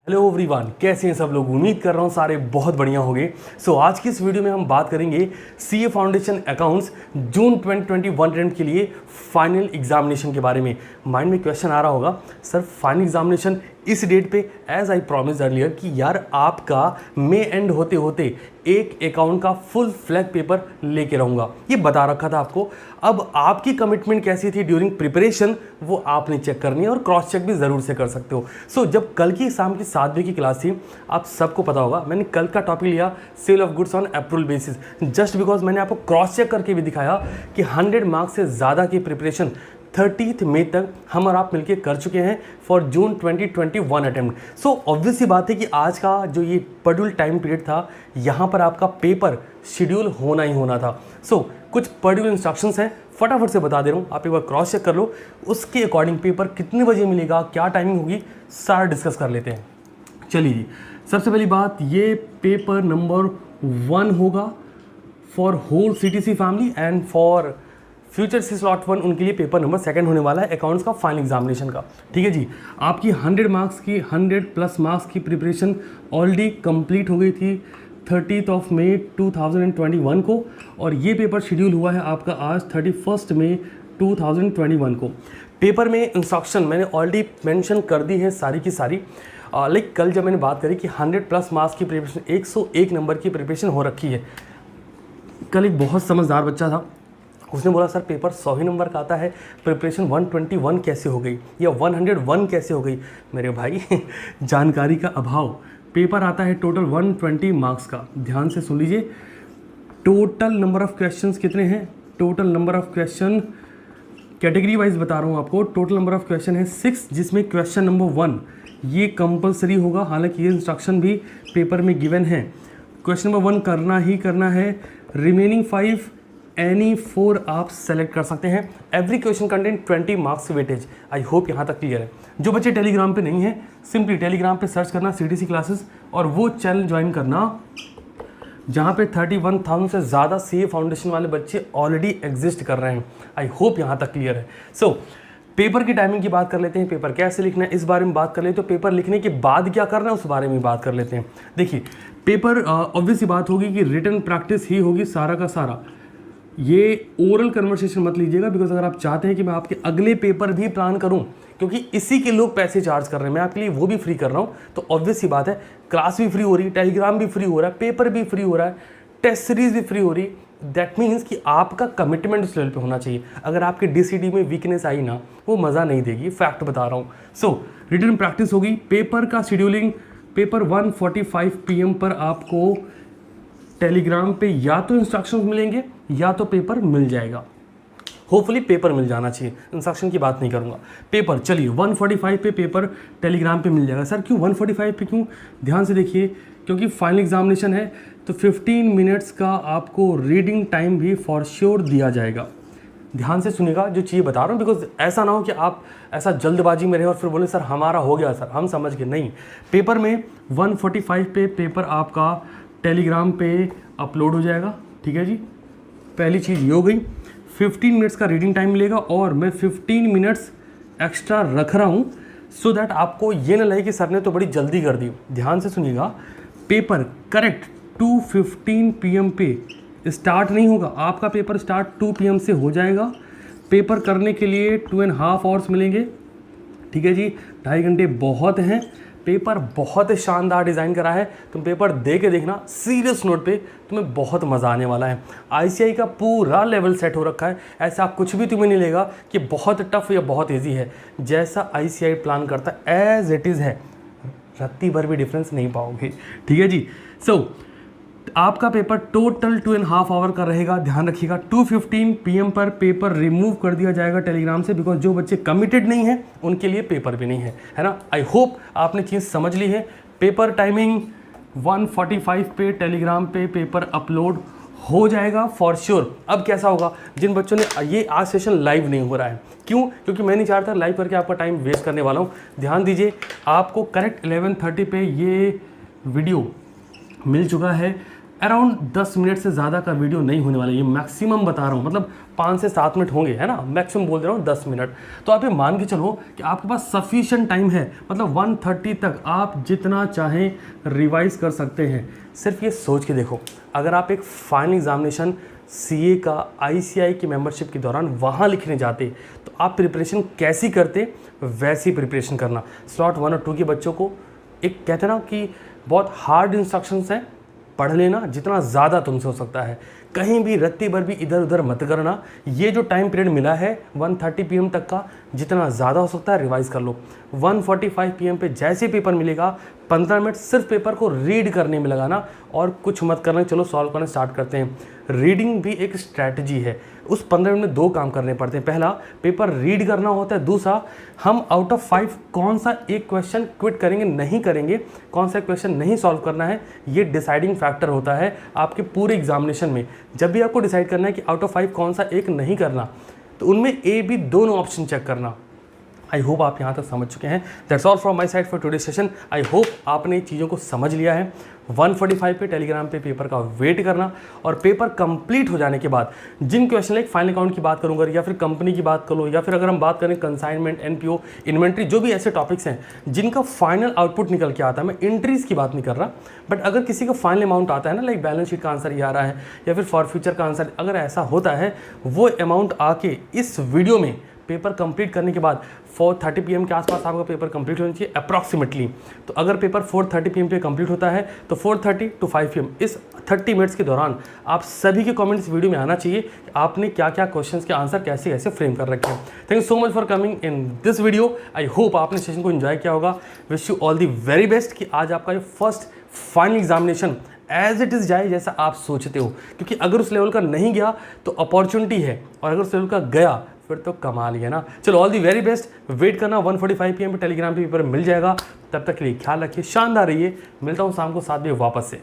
Hello everyone, कैसे हैं सब लोग। उम्मीद कर रहा हूँ सारे बहुत बढ़िया होंगे। आज की इस वीडियो में हम बात करेंगे सीए फाउंडेशन अकाउंट्स जून 2021 अटेम्प्ट के लिए फाइनल एग्जामिनेशन के बारे में। माइंड में क्वेश्चन आ रहा होगा, सर फाइनल एग्जामिनेशन इस डेट पे, एज आई प्रॉमिस अर्लियर कि यार आपका मे एंड होते होते एक अकाउंट का फुल फ्लैग पेपर लेके रहूँगा, ये बता रखा था आपको। अब आपकी कमिटमेंट कैसी थी ड्यूरिंग प्रिपरेशन वो आपने चेक करनी है और क्रॉस चेक भी ज़रूर से कर सकते हो। जब कल की शाम की 7 बजे की क्लास थी, आप सबको पता होगा मैंने कल का टॉपिक लिया sale of goods on approval basis, just because मैंने आपको क्रॉस चेक करके भी दिखाया कि 100 मार्क्स से ज़्यादा की प्रिपरेशन 30 मई तक हम और आप मिलके कर चुके हैं फॉर जून 2021 अटेम्प्ट। ऑब्वियस सी बात है कि आज का जो ये शेड्यूल टाइम पीरियड था, यहाँ पर आपका पेपर शेड्यूल होना ही होना था। कुछ शेड्यूल इंस्ट्रक्शंस हैं, फटाफट से बता दे रहा हूँ, आप एक बार क्रॉस चेक कर लो। उसके अकॉर्डिंग पेपर कितने बजे मिलेगा, क्या टाइमिंग होगी, सारा डिस्कस कर लेते हैं। चलिए जी, सबसे पहली बात, ये पेपर नंबर 1 होगा for whole CTC family and for future C slot 1 उनके लिए पेपर नंबर 2 होने वाला है अकाउंट्स का फाइनल एग्जामिनेशन का। ठीक है जी, आपकी 100 मार्क्स की 100+ मार्क्स की प्रिपरेशन ऑलरेडी कंप्लीट हो गई थी 30 मई 2021 को, और ये पेपर शेड्यूल हुआ है आपका आज 31 मई 2021 को। पेपर में इंस्ट्रक्शन मैंने ऑलरेडी मेंशन कर दी है सारी की सारी। लाइक कल जब मैंने बात करी कि 100+ मार्क्स की प्रिपरेशन 101 नंबर की प्रिपरेशन हो रखी है। कल एक बहुत समझदार बच्चा था, उसने बोला सर पेपर 100 ही नंबर का आता है, प्रिपरेशन 121 कैसे हो गई या 101 कैसे हो गई। मेरे भाई जानकारी का अभाव। पेपर आता है टोटल 120 मार्क्स का, ध्यान से सुन लीजिए। टोटल नंबर ऑफ क्वेश्चंस कितने हैं, total number of question category wise बता रहा हूँ आपको। टोटल नंबर ऑफ क्वेश्चन है 6, जिसमें क्वेश्चन नंबर 1 ये कंपलसरी होगा, हालांकि ये इंस्ट्रक्शन भी पेपर में गिवन है। क्वेश्चन नंबर 1 करना ही करना है। रिमेनिंग 5 एनी 4 आप सेलेक्ट कर सकते हैं। Every question content 20 marks weightage. I hope यहाँ तक क्लियर है। जो बच्चे टेलीग्राम पे नहीं है, सिंपली टेलीग्राम पे सर्च करना सीटीसी क्लासेस और वो चैनल ज्वाइन करना जहाँ पे 31,000 से ज़्यादा सीए फाउंडेशन वाले बच्चे ऑलरेडी एग्जिस्ट कर रहे हैं। आई होप यहाँ तक क्लियर है। पेपर की टाइमिंग की बात कर लेते हैं, पेपर कैसे लिखना है इस बारे में बात कर लेते हैं। तो पेपर लिखने के बाद क्या करना है उस बारे में बात कर लेते हैं। देखिए, पेपर ऑब्वियस ही बात होगी कि रिटन प्रैक्टिस ही होगी सारा का सारा। ये ओरल कन्वर्सेशन मत लीजिएगा, बिकॉज अगर आप चाहते हैं कि मैं आपके अगले पेपर भी प्लान करूं, क्योंकि इसी के लोग पैसे चार्ज कर रहे हैं, मैं आपके लिए वो भी फ्री कर रहा हूं, तो ऑब्वियस सी बात है क्लास भी फ्री हो रही है, टेलीग्राम भी फ्री हो रहा है, पेपर भी फ्री हो रहा है, टेस्ट सीरीज भी फ्री हो रही है। दैट मीन्स कि आपका कमिटमेंट उस लेवल पे होना चाहिए। अगर आपके डीसीडी में वीकनेस आई ना, वो मज़ा नहीं देगी, फैक्ट बता रहा हूँ। रिटन प्रैक्टिस होगी। पेपर का शेड्यूलिंग, पेपर 1:45 PM पर आपको टेलीग्राम पे या तो इंस्ट्रक्शंस मिलेंगे या तो पेपर मिल जाएगा। होपफुली पेपर मिल जाना चाहिए, इंस्ट्रक्शन की बात नहीं करूंगा। पेपर चलिए 1:45 पे पेपर टेलीग्राम पे मिल जाएगा। सर क्यों 1:45 पे क्यों? ध्यान से देखिए, क्योंकि फाइनल एग्जामिनेशन है तो 15 मिनट्स का आपको रीडिंग टाइम भी फॉर श्योर दिया जाएगा। ध्यान से सुनिएगा जो चीज़ बता रहा हूँ, बिकॉज ऐसा ना हो कि आप ऐसा जल्दबाजी में रहे और फिर बोले सर हमारा हो गया, सर हम समझ गए। नहीं, पेपर में 1:45 पे पेपर आपका टेलीग्राम पे अपलोड हो जाएगा। ठीक है जी, पहली चीज़ ये हो गई। 15 मिनट्स का रीडिंग टाइम मिलेगा और मैं 15 मिनट्स एक्स्ट्रा रख रहा हूँ सो दैट आपको ये ना लगे कि सर ने तो बड़ी जल्दी कर दी। ध्यान से सुनिएगा, पेपर करेक्ट 2:15 PM पे स्टार्ट नहीं होगा, आपका पेपर स्टार्ट 2 PM से हो जाएगा। पेपर करने के लिए 2.5 आवर्स मिलेंगे। ठीक है जी, 2.5 घंटे बहुत हैं। पेपर बहुत शानदार डिज़ाइन करा है, तुम पेपर दे के देखना, सीरियस नोट पे तुम्हें बहुत मज़ा आने वाला है। आईसीआई का पूरा लेवल सेट हो रखा है, ऐसा कुछ भी तुम्हें नहीं लेगा कि बहुत टफ या बहुत इजी है। जैसा आईसीआई प्लान करता है एज इट इज़ है, रत्ती भर भी डिफरेंस नहीं पाओगे। ठीक है जी। आपका पेपर टोटल 2.5 आवर का रहेगा। ध्यान रखिएगा 2:15 PM पर पेपर रिमूव कर दिया जाएगा टेलीग्राम से, बिकॉज जो बच्चे कमिटेड नहीं हैं उनके लिए पेपर भी नहीं है ना। आई होप आपने चीज़ समझ ली है। पेपर टाइमिंग 1:45 पे टेलीग्राम पे पेपर अपलोड हो जाएगा फॉर श्योर। अब कैसा होगा, जिन बच्चों ने ये आज सेशन लाइव नहीं हो रहा है, क्यों? क्योंकि मैं नहीं चाहता लाइव करके आपका टाइम वेस्ट करने वाला हूँ। ध्यान दीजिए, आपको करेक्ट 11:30 पे ये वीडियो मिल चुका है अराउंड 10 मिनट से ज़्यादा का वीडियो नहीं होने वाला, ये मैक्सिमम बता रहा हूँ, मतलब 5 से 7 मिनट होंगे, है ना, मैक्सिमम बोल दे रहा हूँ 10 मिनट। तो आप ये मान के चलो कि आपके पास सफिशिएंट टाइम है, मतलब 1:30 तक आप जितना चाहें रिवाइज कर सकते हैं। सिर्फ ये सोच के देखो, अगर आप एक फाइनल एग्जामिनेशन सीए का आईसीआई की मेंबरशिप के दौरान वहाँ लिखने जाते तो आप प्रिपरेशन कैसी करते, वैसी प्रिपरेशन करना। स्लॉट 1 और 2 के बच्चों को एक कहते हैं ना कि बहुत हार्ड इंस्ट्रक्शंस हैं, पढ़ लेना जितना ज़्यादा तुमसे हो सकता है, कहीं भी रत्ती भर भी इधर उधर मत करना। ये जो टाइम पीरियड मिला है 1:30 PM तक का, जितना ज़्यादा हो सकता है रिवाइज़ कर लो। 1:45 PM पे जैसे पेपर मिलेगा 15 मिनट सिर्फ पेपर को रीड करने में लगाना और कुछ मत करना। चलो सॉल्व करना स्टार्ट करते हैं। रीडिंग भी एक स्ट्रैटेजी है, उस 15 मिनट में 2 काम करने पड़ते हैं। पहला पेपर रीड करना होता है, दूसरा हम आउट ऑफ 5 कौन सा एक क्वेश्चन क्विट करेंगे, नहीं करेंगे, कौन सा क्वेश्चन नहीं सॉल्व करना है, ये डिसाइडिंग फैक्टर होता है आपके पूरे एग्जामिनेशन में। जब भी आपको डिसाइड करना है कि आउट ऑफ 5 कौन सा एक नहीं करना, तो उनमें ए बी दोनों ऑप्शन चेक करना। आई होप आप यहाँ तक समझ चुके हैं। That's all from my side for today session. I hope आपने चीज़ों को समझ लिया है। 1:45 पे टेलीग्राम पे पेपर का वेट करना, और पेपर कंप्लीट हो जाने के बाद जिन क्वेश्चन लाइक फाइनल अकाउंट की बात करूँगा, या फिर कंपनी की बात करो, या फिर अगर हम बात करें कंसाइनमेंट, एनपीओ, इन्वेंट्री, जो भी ऐसे टॉपिक्स हैं जिनका फाइनल आउटपुट निकल के आता है, मैं एंट्रीज की बात नहीं कर रहा, बट अगर किसी का फाइनल अमाउंट आता है ना, लाइक बैलेंस शीट का आंसर ये आ रहा है, या फिर फॉर फ्यूचर का आंसर, अगर ऐसा होता है, वो अमाउंट आके इस वीडियो में पेपर कंप्लीट करने के बाद 4:30 PM के आसपास आपका पेपर कंप्लीट होना चाहिए अप्रॉक्सीमेटली। तो अगर पेपर 4:30 PM पे कंप्लीट होता है तो 4:30 to 5 PM इस 30 मिनट्स के दौरान आप सभी के कमेंट्स वीडियो में आना चाहिए कि आपने क्या क्या क्वेश्चंस के आंसर कैसे कैसे फ्रेम कर रखे हैं। Thank you so much for coming in this video. I hope आपने सेशन को एंजॉय किया होगा। Wish you all the very best कि आज आपका ये first final examination as it is जाए जैसा आप सोचते हो, क्योंकि अगर उस लेवल का नहीं गया तो अपॉर्चुनिटी है, और अगर उस लेवल का गया फिर तो कमाल ही है ना। चलो all the very best. Wait करना 1:45 PM पे टेलीग्राम पे पेपर मिल जाएगा। तब तक के लिए ख्याल रखिए, शानदार रहिए। मिलता हूँ शाम को 7 बजे वापस से।